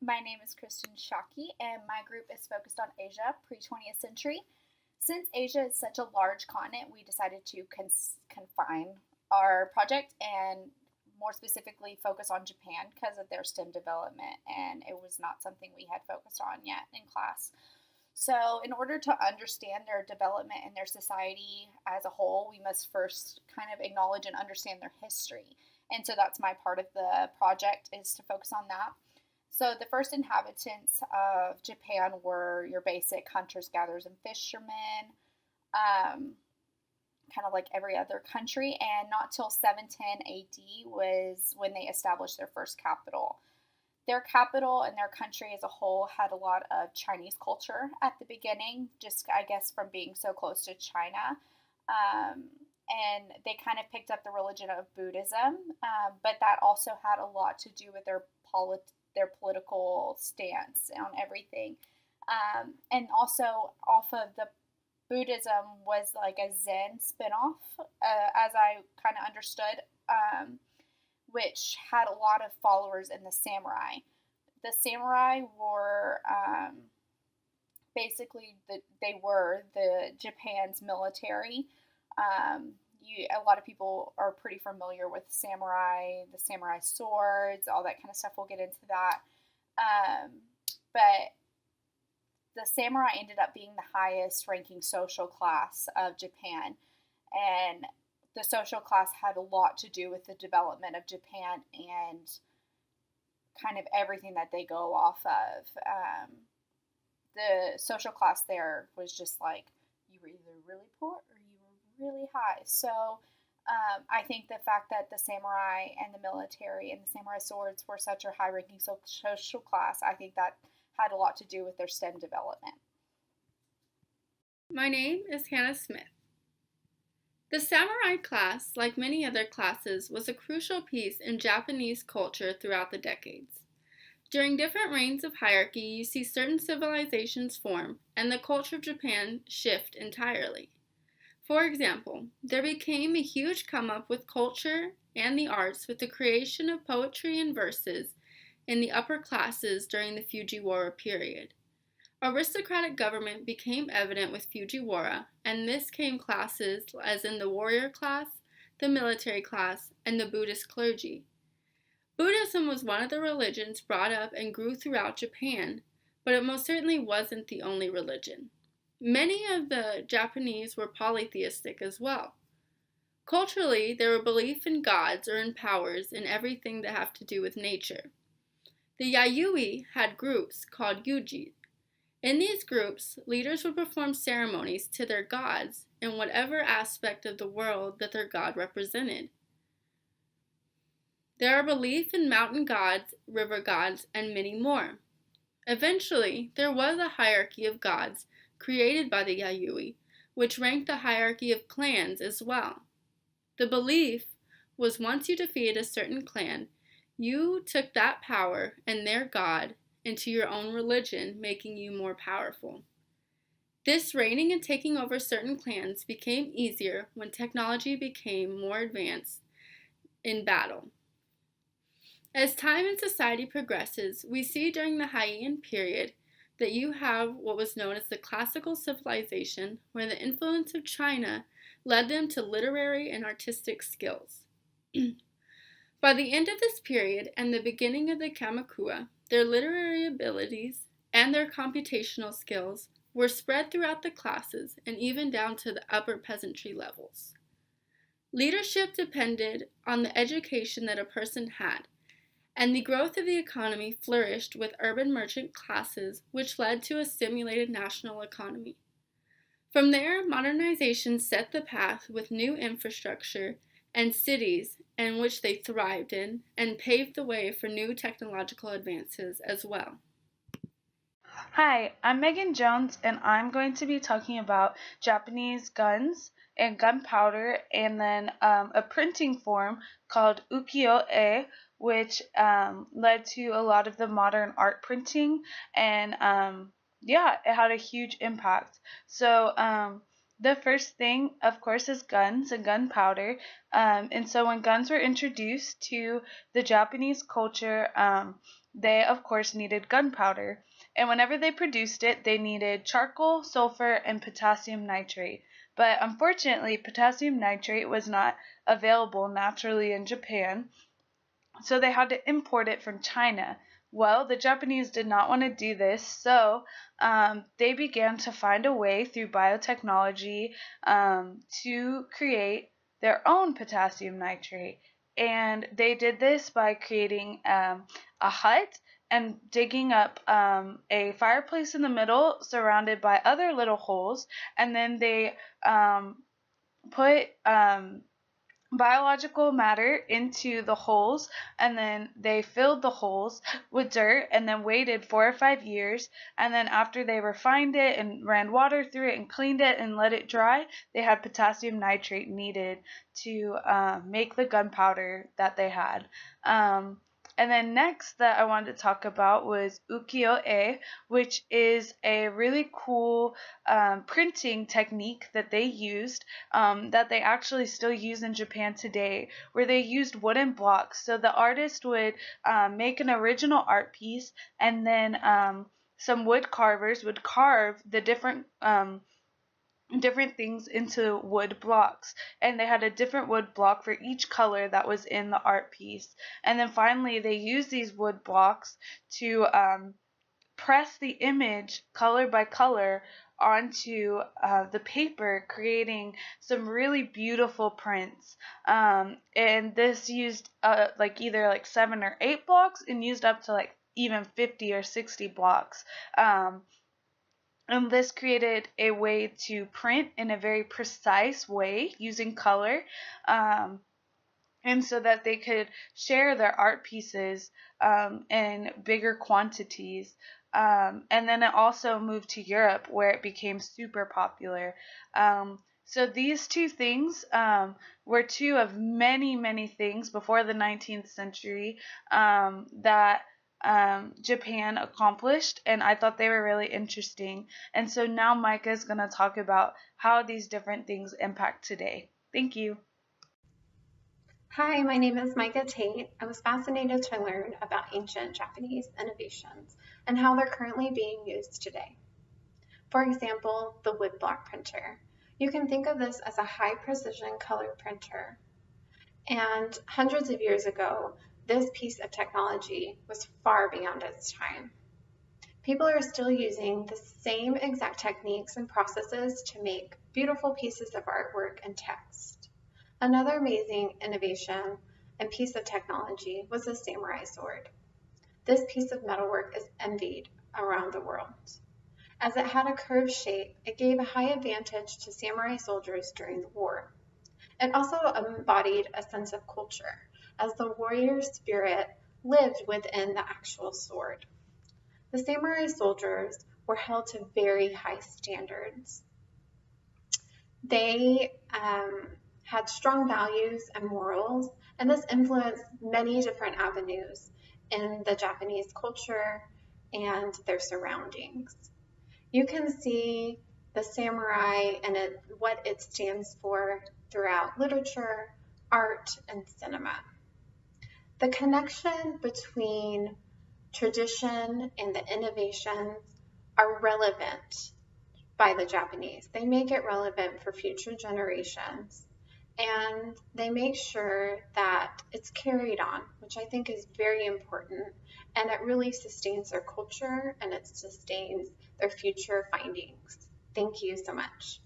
My name is Kristen Shockey, and my group is focused on Asia pre 20th century. Since Asia is such a large continent, we decided to confine our project and more specifically focus on Japan because of their STEM development, and it was not something we had focused on yet in class. So, in order to understand their development and their society as a whole, we must first kind of acknowledge and understand their history. And so that's my part of the project is to focus on that. So the first inhabitants of Japan were your basic hunters, gatherers, and fishermen, kind of like every other country. And not till 710 AD was when they established their first capital. Their capital and their country as a whole had a lot of Chinese culture at the beginning, just I guess from being so close to China. Um, and they kind of picked up the religion of Buddhism, but that also had a lot to do with their political stance on everything. And also, off of the Buddhism was like a Zen spinoff, as I kind of understood, which had a lot of followers in the samurai. The samurai were basically they were the Japan's military. A lot of people are pretty familiar with samurai, the samurai swords, all that kind of stuff. We'll get into that. Um, but the samurai ended up being the highest ranking social class of Japan. And the social class had a lot to do with the development of Japan and kind of everything that they go off of. The social class there was just like you were either really poor or you were really high. So I think the fact that the samurai and the military and the samurai swords were such a high ranking social class, I think that had a lot to do with their STEM development. My name is Hannah Smith. The samurai class, like many other classes, was a crucial piece in Japanese culture throughout the decades. During different reigns of hierarchy, you see certain civilizations form and the culture of Japan shift entirely. For example, there became a huge come up with culture and the arts with the creation of poetry and verses in the upper classes during the Fujiwara period. Aristocratic government became evident with Fujiwara, and this came classes as in the warrior class, the military class, and the Buddhist clergy. Buddhism was one of the religions brought up and grew throughout Japan, but it most certainly wasn't the only religion. Many of the Japanese were polytheistic as well. Culturally, there were belief in gods or in powers in everything that have to do with nature. The Yayoi had groups called yuji. In these groups, leaders would perform ceremonies to their gods in whatever aspect of the world that their god represented. There are belief in mountain gods, river gods, and many more. Eventually, there was a hierarchy of gods created by the Yayoi, which ranked the hierarchy of clans as well. The belief was once you defeated a certain clan, you took that power and their god into your own religion, making you more powerful. This reigning and taking over certain clans became easier when technology became more advanced in battle. As time and society progresses, we see during the Heian period that you have what was known as the classical civilization, where the influence of China led them to literary and artistic skills. By the end of this period and the beginning of the Kamakura, their literary abilities and their computational skills were spread throughout the classes and even down to the upper peasantry levels. Leadership depended on the education that a person had, and the growth of the economy flourished with urban merchant classes, which led to a stimulated national economy. From there, modernization set the path with new infrastructure and cities in which they thrived in, and paved the way for new technological advances as well. Hi, I'm Megan Jones, and I'm going to be talking about Japanese guns and gunpowder, and then a printing form called ukiyo-e, which led to a lot of the modern art printing, and yeah, it had a huge impact. So the first thing, of course, is guns and gunpowder. And so when guns were introduced to the Japanese culture, they of course needed gunpowder. And whenever they produced it, they needed charcoal, sulfur, and potassium nitrate. But unfortunately, potassium nitrate was not available naturally in Japan, so they had to import it from China. Well, the Japanese did not want to do this, so they began to find a way through biotechnology to create their own potassium nitrate. And they did this by creating a hut and digging up a fireplace in the middle surrounded by other little holes. And then they put biological matter into the holes, and then they filled the holes with dirt and then waited 4 or 5 years, and then after they refined it and ran water through it and cleaned it and let it dry, they had potassium nitrate needed to make the gunpowder that they had. And then next that I wanted to talk about was ukiyo-e, which is a really cool printing technique that they used, that they actually still use in Japan today, where they used wooden blocks. So the artist would make an original art piece, and then some wood carvers would carve the different things into wood blocks, and they had a different wood block for each color that was in the art piece. And then finally they used these wood blocks to press the image color by color onto the paper, creating some really beautiful prints. And this used either 7 or 8 blocks, and used up to even 50 or 60 blocks. And this created a way to print in a very precise way using color, and so that they could share their art pieces in bigger quantities. And then it also moved to Europe, where it became super popular. So these two things were two of many, many things before the 19th century that Japan accomplished, and I thought they were really interesting. And so now Micah is going to talk about how these different things impact today. Thank you. Hi, my name is Micah Tate. I was fascinated to learn about ancient Japanese innovations and how they're currently being used today. For example, the woodblock printer. You can think of this as a high precision color printer. And hundreds of years ago, this piece of technology was far beyond its time. People are still using the same exact techniques and processes to make beautiful pieces of artwork and text. Another amazing innovation and piece of technology was the samurai sword. This piece of metalwork is envied around the world. As it had a curved shape, it gave a high advantage to samurai soldiers during the war. It also embodied a sense of culture, as the warrior spirit lived within the actual sword. The samurai soldiers were held to very high standards. They had strong values and morals, and this influenced many different avenues in the Japanese culture and their surroundings. You can see the samurai and what it stands for throughout literature, art, and cinema. The connection between tradition and the innovations are relevant by the Japanese. They make it relevant for future generations, and they make sure that it's carried on, which I think is very important, and it really sustains their culture and it sustains their future findings. Thank you so much.